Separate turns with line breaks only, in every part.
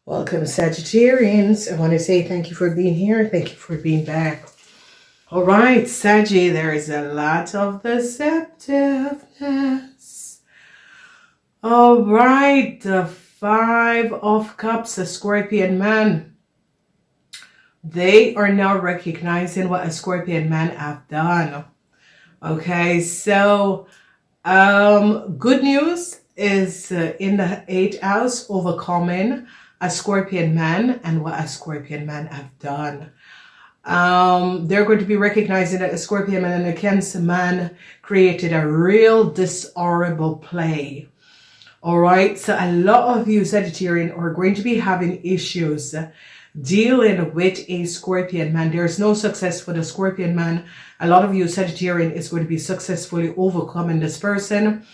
Welcome, Sagittarians. I want to say thank you for being here. Thank you for being back. All right, Saggy, there is a lot of deceptiveness. All right, the Five of Cups, a Scorpion man. They are now recognizing what a Scorpion man have done. Okay, so good news is in the 8th house, overcoming a Scorpion man and what a Scorpion man have done. They're going to be recognizing that a Scorpion man and a Cancer man created a real dishonorable play. All right, so a lot of you Sagittarian are going to be having issues dealing with a Scorpion man. There's no success for the Scorpion man. A lot of you Sagittarian is going to be successfully overcoming this person.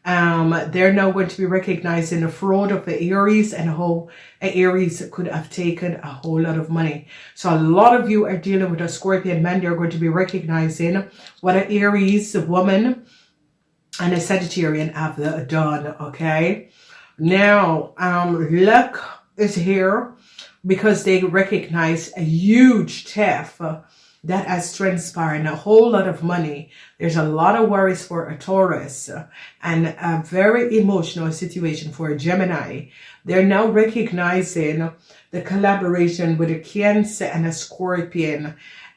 They're now going to be recognizing the fraud of the Aries and how Aries could have taken a whole lot of money. So a lot of you are dealing with a Scorpion man. They're going to be recognizing what an Aries woman and a Sagittarian have done. Okay, now luck is here because they recognize a huge theft that has transpired, a whole lot of money. There's a lot of worries for a Taurus and a very emotional situation for a Gemini. They're now recognizing the collaboration with a Cancer and a Scorpion,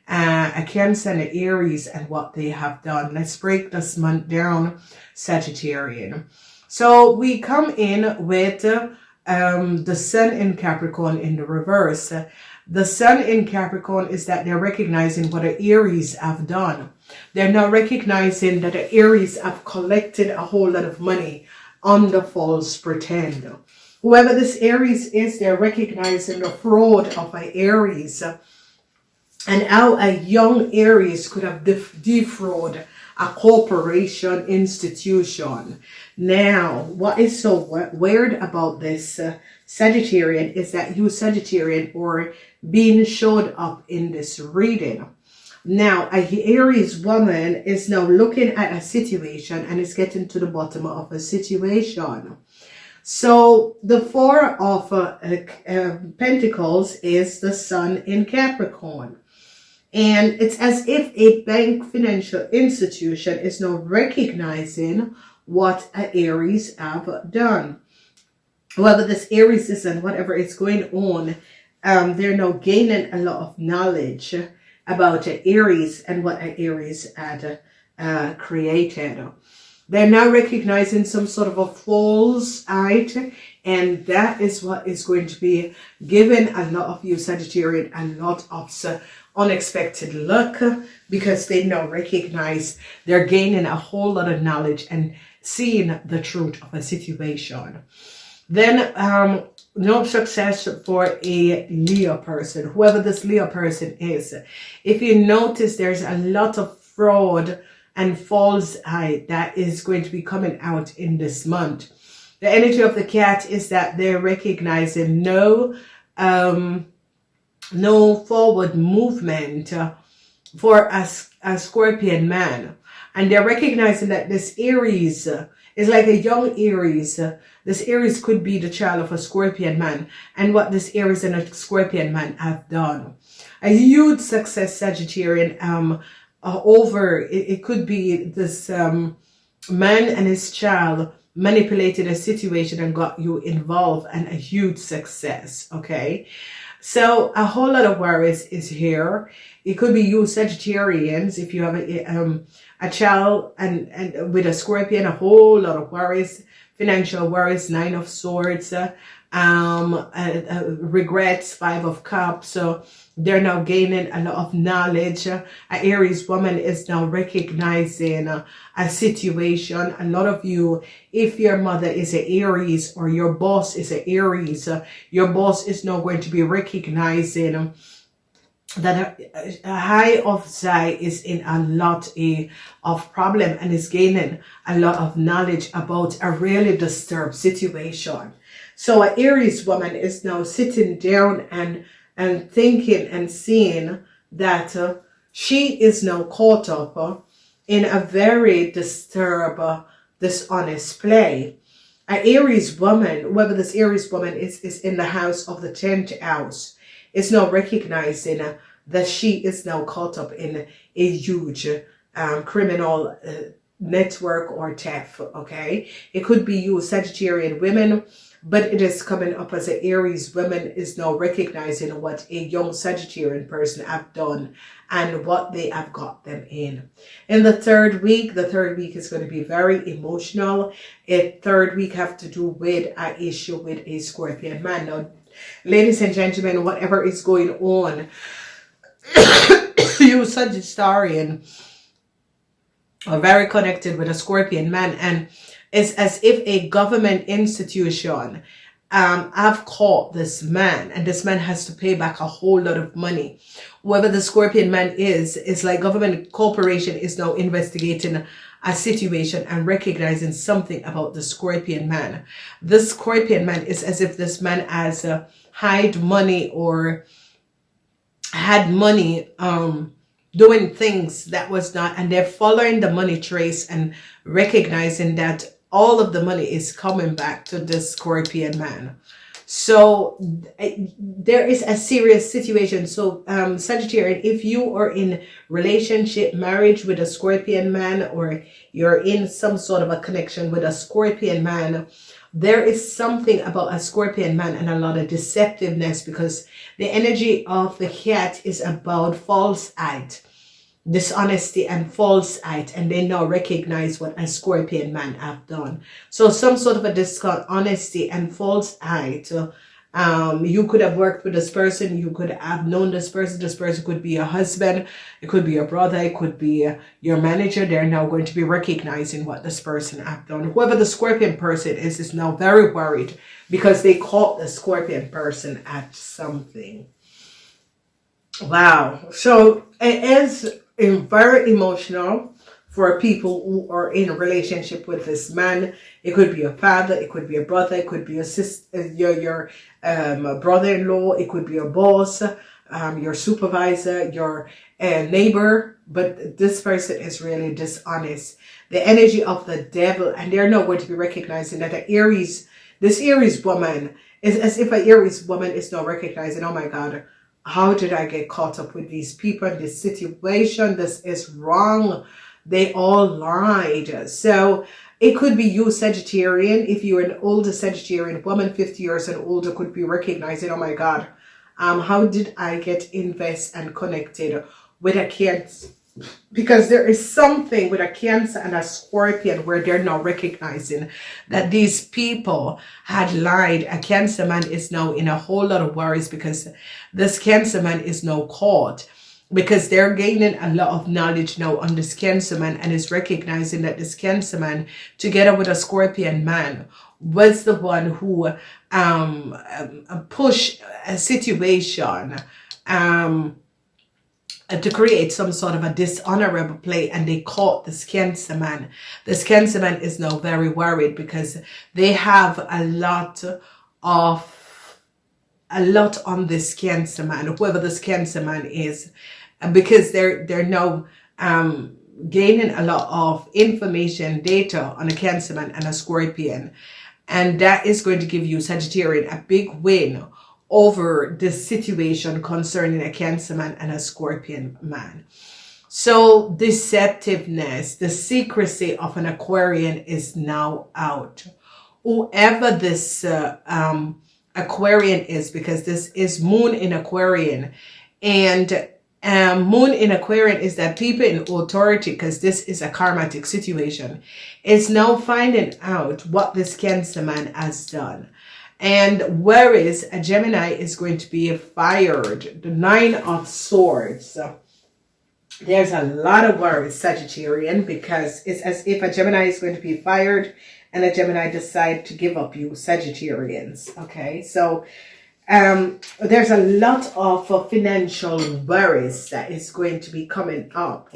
a Cancer and an Aries, and what they have done. Let's break this month down, Sagittarian. So we come in with the Sun in Capricorn in the reverse. The Sun in Capricorn is that they're recognizing what the Aries have done. They're now recognizing that the Aries have collected a whole lot of money under false pretend. Whoever this Aries is, they're recognizing the fraud of an Aries and how a young Aries could have defrauded a corporation institution. Now, what is so weird about this Sagittarian is that you Sagittarian are being showed up in this reading. Now, a Aries woman is now looking at a situation and is getting to the bottom of a situation. So the Four of Pentacles is the Sun in Capricorn. And it's as if a bank financial institution is now recognizing what an Aries have done. Whoever this Aries is and whatever is going on, they're now gaining a lot of knowledge about an Aries and what an Aries had created. They're now recognizing some sort of a false height, and that is what is going to be giving a lot of you Sagittarian a lot of unexpected luck, because they now recognize they're gaining a whole lot of knowledge and seeing the truth of a situation. Then no success for a Leo person, whoever this Leo person is. If you notice, there's a lot of fraud and false eye that is going to be coming out in this month. The energy of the cat is that they're recognizing no forward movement for a Scorpion man. And they're recognizing that this Aries is like a young Aries. This Aries could be the child of a Scorpion man. And what this Aries and a Scorpion man have done. A huge success, Sagittarian, it could be this man and his child manipulated a situation and got you involved, and a huge success. Okay, so a whole lot of worries is here. It could be you Sagittarians, if you have a child and with a Scorpion, a whole lot of worries, financial worries, 9 of Swords, regrets, 5 of Cups. So they're now gaining a lot of knowledge. An Aries woman is now recognizing a situation. A lot of you, if your mother is an Aries or your boss is an Aries, your boss is now going to be recognizing that a high of Zai is in a lot of problem and is gaining a lot of knowledge about a really disturbed situation. So an Aries woman is now sitting down and thinking and seeing that she is now caught up in a very disturbed, dishonest play. An Aries woman, whoever this Aries woman is in the house of the 10th house, is now recognizing that she is now caught up in a huge criminal network or theft. Okay, it could be you, Sagittarian women, but it is coming up as an Aries woman is now recognizing what a young Sagittarian person have done and what they have got them in. In the third week is going to be very emotional. A third week have to do with an issue with a Scorpion man. Now, ladies and gentlemen, whatever is going on, you Sagittarian are very connected with a Scorpion man, and it's as if a government institution have caught this man, and this man has to pay back a whole lot of money. Whoever the Scorpion man is, it's like government corporation is now investigating a situation and recognizing something about the Scorpion man. The Scorpion man is as if this man has hide money or had money doing things that was not, and they're following the money trace and recognizing that all of the money is coming back to the Scorpion man. So there is a serious situation. So Sagittarian, if you are in relationship, marriage with a Scorpion man, or you're in some sort of a connection with a Scorpion man, there is something about a Scorpion man and a lot of deceptiveness, because the energy of the cat is about falsehood, dishonesty and falsehood, and they now recognize what a Scorpion man have done. So some sort of a dishonesty and falsehood. You could have worked with this person, you could have known this person could be your husband, it could be your brother, it could be your manager. They're now going to be recognizing what this person have done. Whoever the Scorpion person is now very worried because they caught the Scorpion person at something. Wow. So it is very emotional for people who are in a relationship with this man. It could be a father, it could be a brother, it could be a sister, your brother-in-law, it could be your boss, your supervisor, your neighbor. But this person is really dishonest. The energy of the devil, and they're not going to be recognizing that this Aries woman is as if an Aries woman is now recognizing, oh my God, how did I get caught up with these people in this situation? This is wrong. They all lied. So it could be you, Sagittarian. If you're an older Sagittarian woman, 50 years and older, could be recognizing, oh my God, how did I get invested and connected with a Cancer? Because there is something with a Cancer and a Scorpion where they're now recognizing that these people had lied. A Cancer man is now in a whole lot of worries because this Cancer man is now caught, because they're gaining a lot of knowledge now on this Cancer man, and is recognizing that this Cancer man, together with a Scorpion man, was the one who pushed a situation to create some sort of a dishonorable play, and they caught this Cancer man. This Cancer man is now very worried because they have a lot on this Cancer man, whoever this Cancer man is, because they're now gaining a lot of information, data on a Cancer man and a Scorpion, and that is going to give you, Sagittarian, a big win over this situation concerning a Cancer man and a Scorpion man. So deceptiveness, the secrecy of an Aquarian is now out. Whoever this Aquarian is, because this is Moon in Aquarian, and Moon in Aquarian is that people in authority, because this is a karmatic situation, is now finding out what this Cancer man has done. And whereas a Gemini is going to be fired, the 9 of Swords, there's a lot of worries, Sagittarian, because it's as if a Gemini is going to be fired and a Gemini decide to give up you, Sagittarians. Okay, so there's a lot of financial worries that is going to be coming up.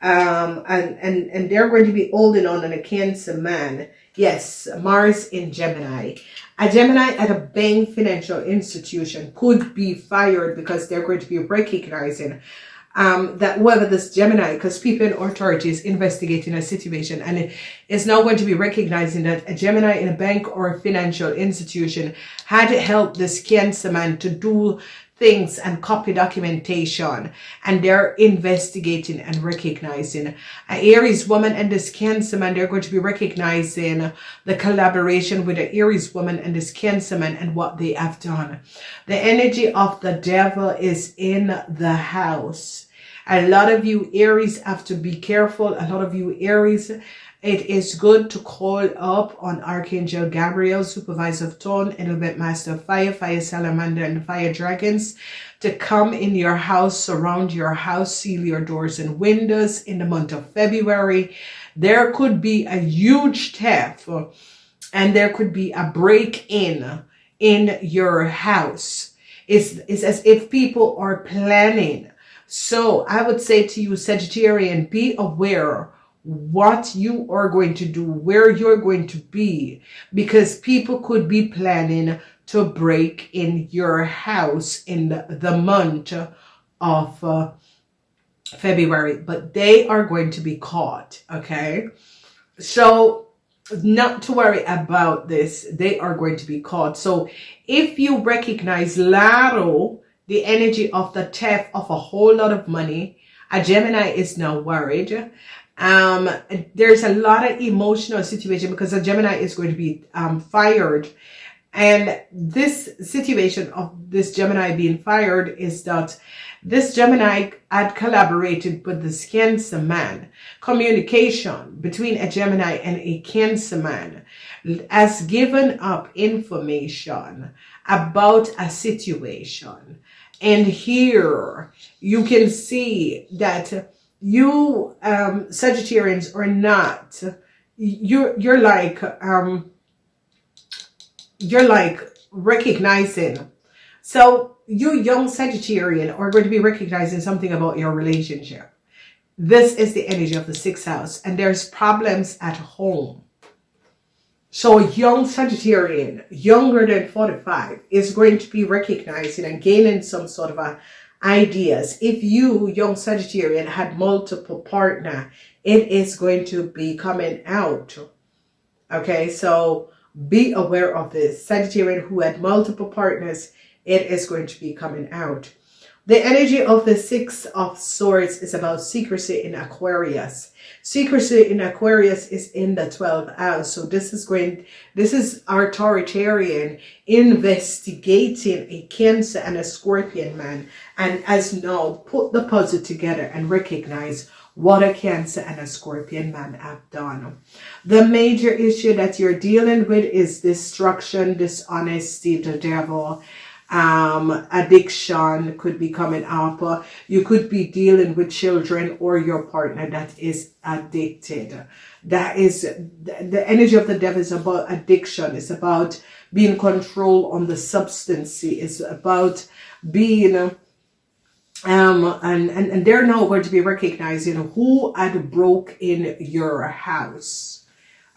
And they're going to be holding on a Cancer man. Yes, Mars in Gemini. A Gemini at a bank financial institution could be fired because they're going to be recognizing that whoever this Gemini, because people in authority is investigating a situation, and it is now going to be recognizing that a Gemini in a bank or a financial institution had helped this Cancer man to do things and copy documentation, and they're investigating and recognizing. An Aries woman and this Cancer man, they're going to be recognizing the collaboration with the Aries woman and this Cancer man and what they have done. The energy of the devil is in the house. A lot of you Aries have to be careful. A lot of you Aries, it is good to call up on Archangel Gabriel, Supervisor of Tone, Element Master of Fire, Fire Salamander, and Fire Dragons to come in your house, surround your house, seal your doors and windows in the month of February. There could be a huge theft and there could be a break-in your house. It's as if people are planning. So I would say to you, Sagittarian, be aware what you are going to do, where you're going to be, because people could be planning to break in your house in the month of February, but they are going to be caught, okay? So not to worry about this, they are going to be caught. So if you recognize Laro, the energy of the theft of a whole lot of money, a Gemini is now worried. There's a lot of emotional situation because a Gemini is going to be fired. And this situation of this Gemini being fired is that this Gemini had collaborated with this Cancer man. Communication between a Gemini and a Cancer man has given up information about a situation. And here you can see that you Sagittarians are not, you're like recognizing. So you young Sagittarian are going to be recognizing something about your relationship. This is the energy of the 6th house, and there's problems at home. So a young Sagittarian, younger than 45, is going to be recognizing and gaining some sort of ideas. If you, young Sagittarian, had multiple partner, it is going to be coming out. Okay, so be aware of this. Sagittarian who had multiple partners, it is going to be coming out. The energy of the 6 of Swords is about secrecy in Aquarius. Secrecy in Aquarius is in the 12th house. So this is authoritarian investigating a Cancer and a Scorpion man. And as now, put the puzzle together and recognize what a Cancer and a Scorpion man have done. The major issue that you're dealing with is destruction, dishonesty, the devil. Addiction could be coming up. You could be dealing with children or your partner that is addicted. That is the energy of the devil is about addiction. It's about being controlled on the substance. It's about being and they're now going to be recognizing who had broke in your house.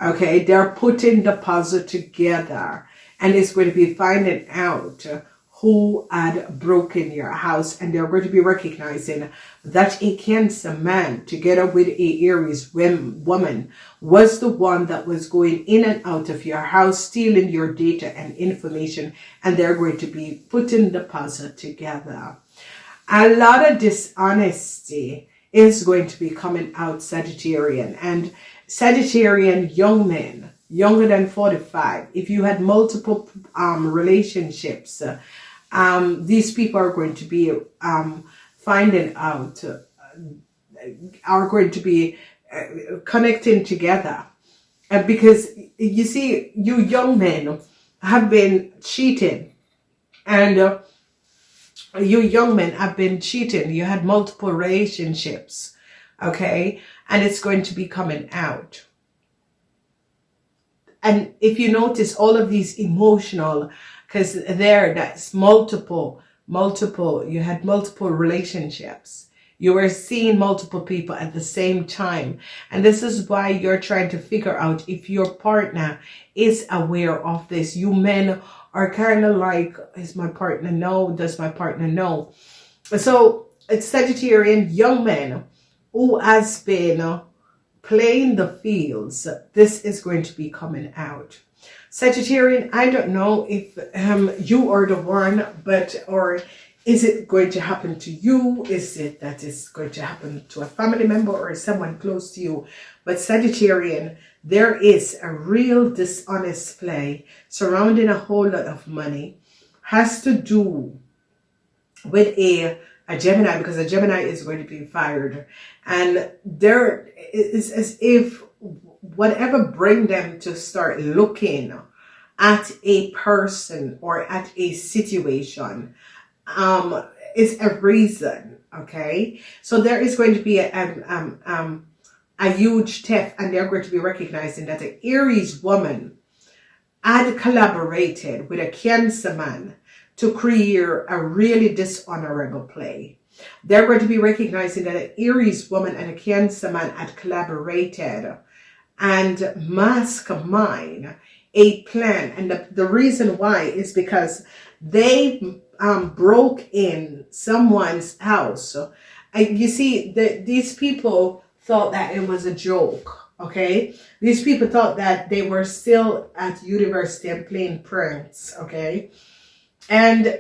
Okay, they're putting the puzzle together, and it's going to be finding out who had broken your house, and they're going to be recognizing that a Cancer man together with a Aries woman was the one that was going in and out of your house, stealing your data and information, and they're going to be putting the puzzle together. A lot of dishonesty is going to be coming out, Sagittarian, and Sagittarian young men, younger than 45, if you had multiple relationships, these people are going to be finding out, are going to be connecting together. Because you see, you young men have been cheating, and you young men have been cheating. You had multiple relationships, okay? And it's going to be coming out. And if you notice all of these emotional, because that's multiple, you had multiple relationships. You were seeing multiple people at the same time. And this is why you're trying to figure out if your partner is aware of this. You men are kind of like, is my partner know? Does my partner know? So Sagittarian young men who has been playing the fields, this is going to be coming out. Sagittarian, I don't know if you are the one, or is it going to happen to you? Is it that it's going to happen to a family member or someone close to you? But Sagittarian, there is a real dishonest play surrounding a whole lot of money. Has to do with a Gemini, because a Gemini is going to be fired. And there is as if whatever bring them to start looking at a person or at a situation is a reason. Okay, so there is going to be a huge theft, and they're going to be recognizing that an Aries woman had collaborated with a Cancer man to create a really dishonorable play. They're going to be recognizing that an Aries woman and a Cancer man had collaborated and mastermind a plan. And the reason why is because they broke in someone's house. You see, these people thought that it was a joke, okay? These people thought that they were still at university and playing pranks, okay? And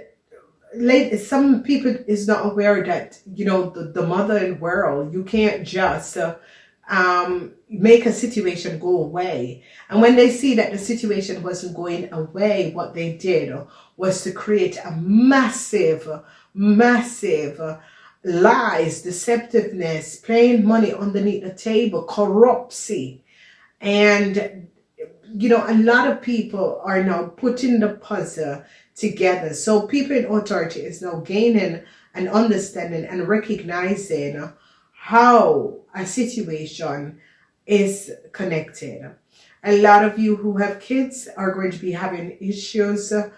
some people is not aware that, you know, the modern world, you can't just make a situation go away. And when they see that the situation wasn't going away, what they did was to create a massive lies, deceptiveness, playing money underneath the table, corruption. And, you know, a lot of people are now putting the puzzle together. So people in authority is now gaining an understanding and recognizing how a situation is connected. A lot of you who have kids are going to be having issues. A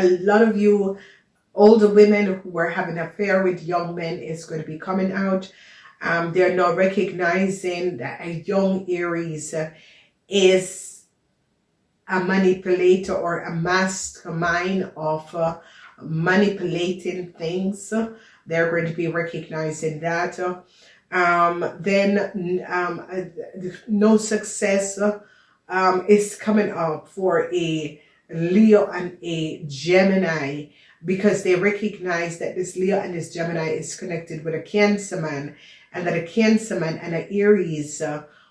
lot of you older women who are having an affair with young men is going to be coming out. They're now recognizing that a young Aries is a manipulator or a mastermind of manipulating things. They're going to be recognizing that. No success is coming up for a Leo and a Gemini, because they recognize that this Leo and this Gemini is connected with a Cancer man, and that a Cancer man and an Aries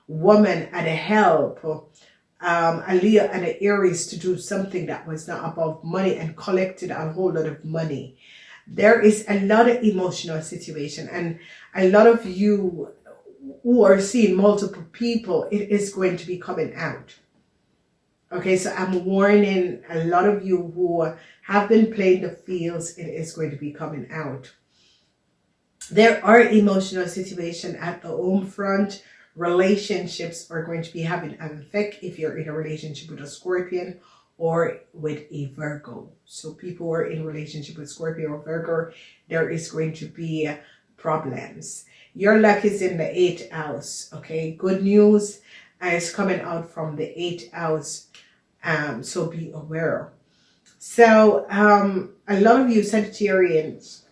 woman had a help a Leo and an Aries to do something that was not about money and collected a whole lot of money. There is a lot of emotional situation, and a lot of you who are seeing multiple people, it is going to be coming out. Okay, so I'm warning a lot of you who have been playing the fields, it is going to be coming out. There are emotional situations at the home front. Relationships are going to be having an effect if you're in a relationship with a Scorpion or with a Virgo. So people who are in a relationship with Scorpio or Virgo, there is going to be problems. Your luck is in the 8th house. Okay, good news is coming out from the 8th house. So be aware. So a lot of you Sagittarians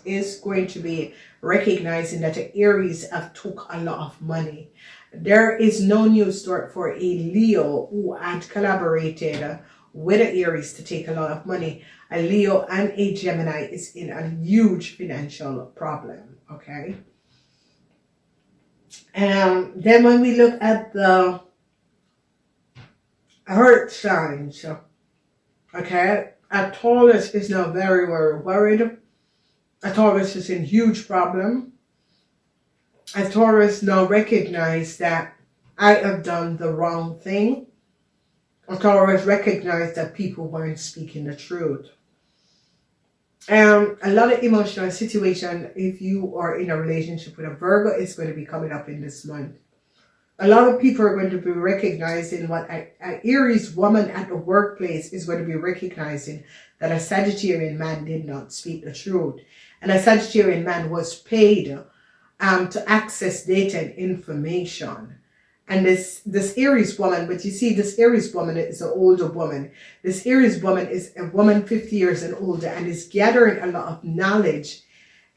is going to be recognizing that the Aries have took a lot of money. There is no new start for a Leo who had collaborated with an Aries to take a lot of money. A Leo and a Gemini is in a huge financial problem. Okay. Then when we look at the earth signs, okay, a Taurus is now very, very worried. A Taurus is in huge problem. A Taurus now recognize that I have done the wrong thing. A Taurus recognize that people weren't speaking the truth. A lot of emotional situation, if you are in a relationship with a Virgo, is going to be coming up in this month. A lot of people are going to be recognizing what an Aries woman at the workplace is going to be recognizing, that a Sagittarian man did not speak the truth. And a Sagittarian man was paid to access data and information. And this Aries woman, but you see, this Aries woman is an older woman. This Aries woman is a woman 50 years and older, and is gathering a lot of knowledge,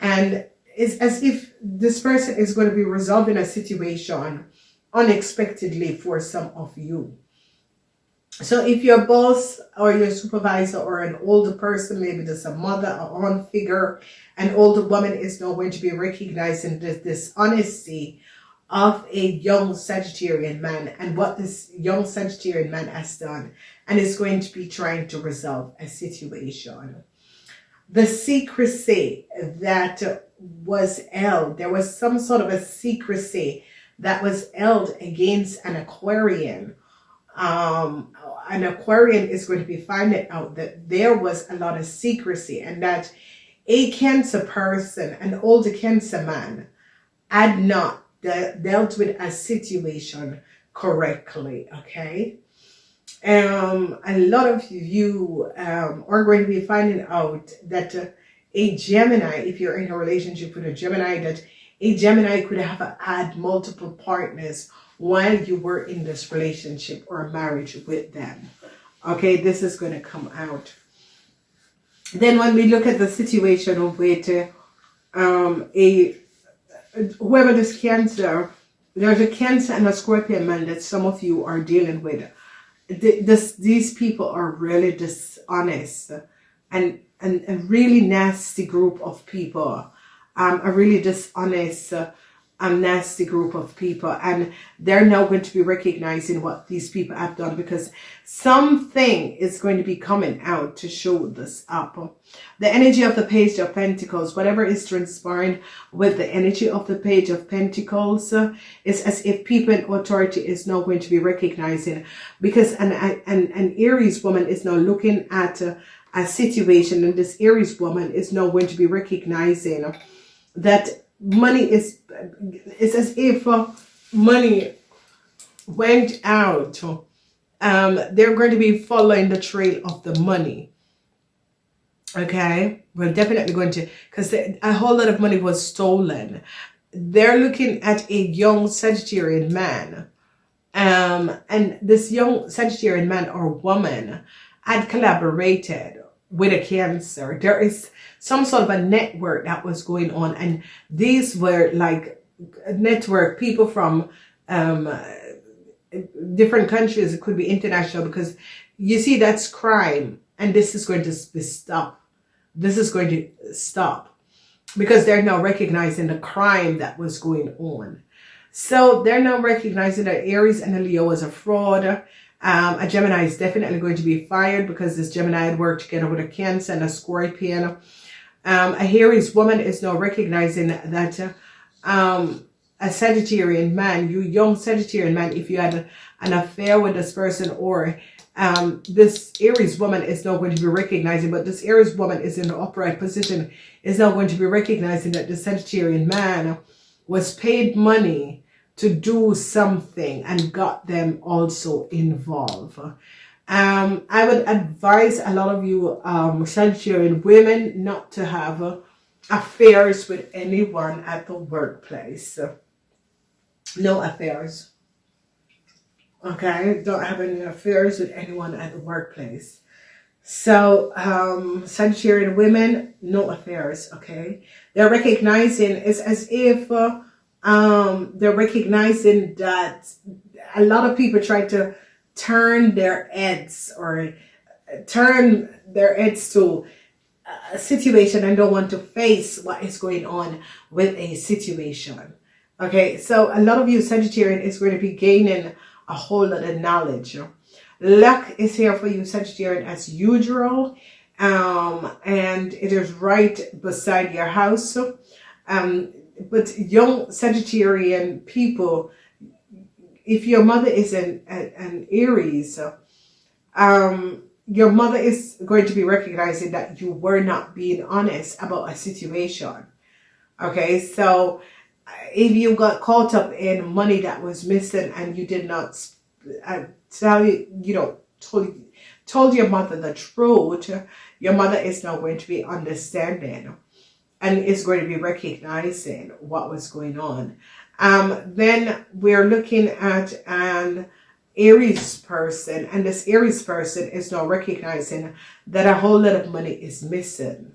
and it's as if this person is going to be resolving a situation unexpectedly for some of you. So if your boss or your supervisor or an older person, maybe there's a mother or aunt figure, an older woman is now going to be recognizing this honesty of a young Sagittarian man and what this young Sagittarian man has done, and is going to be trying to resolve a situation. The secrecy that was held, there was some sort of a secrecy that was held against an Aquarian. An Aquarian is going to be finding out that there was a lot of secrecy, and that a Cancer person, an older Cancer man, had not dealt with a situation correctly. Okay. A lot of you are going to be finding out that a Gemini, if you're in a relationship with a Gemini, that a Gemini could have had multiple partners while you were in this relationship or marriage with them. Okay, this is going to come out. Then when we look at the situation with whoever this Cancer, there's a Cancer and a Scorpion man that some of you are dealing with. These people are really dishonest and a really nasty group of people. A really dishonest nasty group of people, and they're now going to be recognizing what these people have done, because something is going to be coming out to show this up. The energy of the Page of Pentacles, whatever is transpiring with the energy of the Page of Pentacles, is as if people in authority is now going to be recognizing, because an Aries woman is now looking at a situation, and this Aries woman is now going to be recognizing that money is, it's as if money went out. They're going to be following the trail of the money. Okay, we're definitely going to, because a whole lot of money was stolen. They're looking at a young Sagittarian man, and this young Sagittarian man or woman had collaborated with a Cancer. There is some sort of a network that was going on, and these were like network people from different countries. It could be international, because you see, that's crime, and this is going to be stopped. This is going to stop, because they're now recognizing the crime that was going on. So they're now recognizing that Aries and a Leo is a fraud. A Gemini is definitely going to be fired, because this Gemini had worked together with a Cancer and a Scorpion. A Aries woman is now recognizing that a Sagittarian man, you young Sagittarian man, if you had an affair with this person, or this Aries woman is now going to be recognizing, but this Aries woman is in the upright position, is now going to be recognizing that the Sagittarian man was paid money to do something and got them also involved. I would advise a lot of you Sagittarian women not to have affairs with anyone at the workplace. No affairs. Okay, don't have any affairs with anyone at the workplace. So Sagittarian women, no affairs. Okay, they're recognizing, it's as if they're recognizing that a lot of people try to turn their heads to a situation and don't want to face what is going on with a situation. Okay, so a lot of you Sagittarian is going to be gaining a whole lot of knowledge. Luck is here for you Sagittarian as usual, and it is right beside your house. But young Sagittarian people, if your mother is an Aries, your mother is going to be recognizing that you were not being honest about a situation. Okay, so if you got caught up in money that was missing and you did not told your mother the truth, your mother is now going to be understanding and is going to be recognizing what was going on. Then we're looking at an Aries person, and this Aries person is now recognizing that a whole lot of money is missing.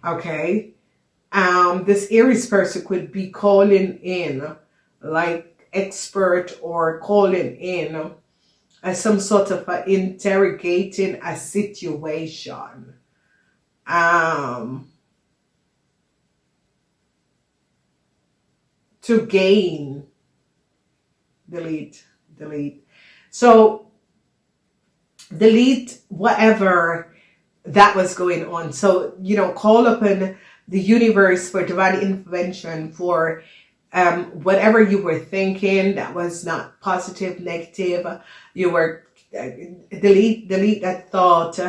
Okay. This Aries person could be calling in like expert, or calling in as some sort of interrogating a situation. To gain, delete. So delete whatever that was going on. So, call upon the universe for divine intervention for whatever you were thinking that was not positive, negative. You were delete that thought,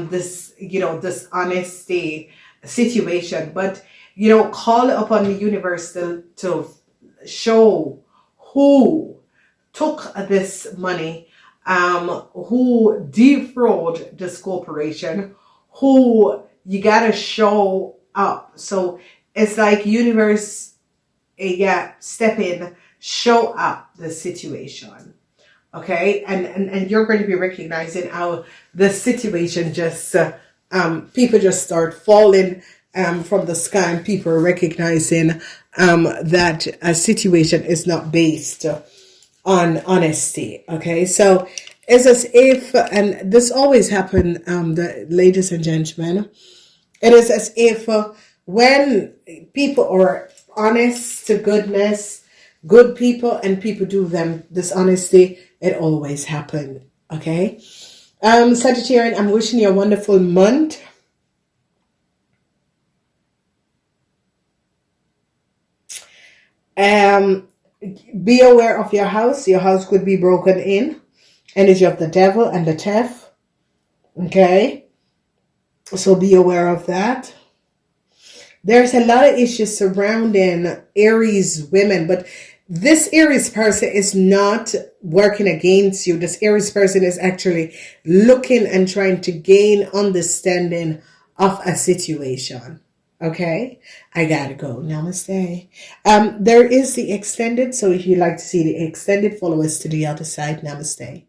this honesty situation. But call upon the universe to show who took this money, who defrauded this corporation, who you gotta show up. So it's like universe, step in, show up the situation. Okay, and you're going to be recognizing how the situation just people just start falling from the sky, and people are recognizing that a situation is not based on honesty. Okay, so it's as if, and this always happens, ladies and gentlemen, it is as if when people are honest to goodness, good people, and people do them dishonesty, it always happens. Okay, Sagittarian, I'm wishing you a wonderful month. Be aware of your house. Your house could be broken in. Energy of the devil and the thief. Okay, so be aware of that. There's a lot of issues surrounding Aries women, but this Aries person is not working against you. This Aries person is actually looking and trying to gain understanding of a situation. Okay, I gotta go. Namaste. There is the extended, so if you'd like to see the extended, follow us to the other side. Namaste.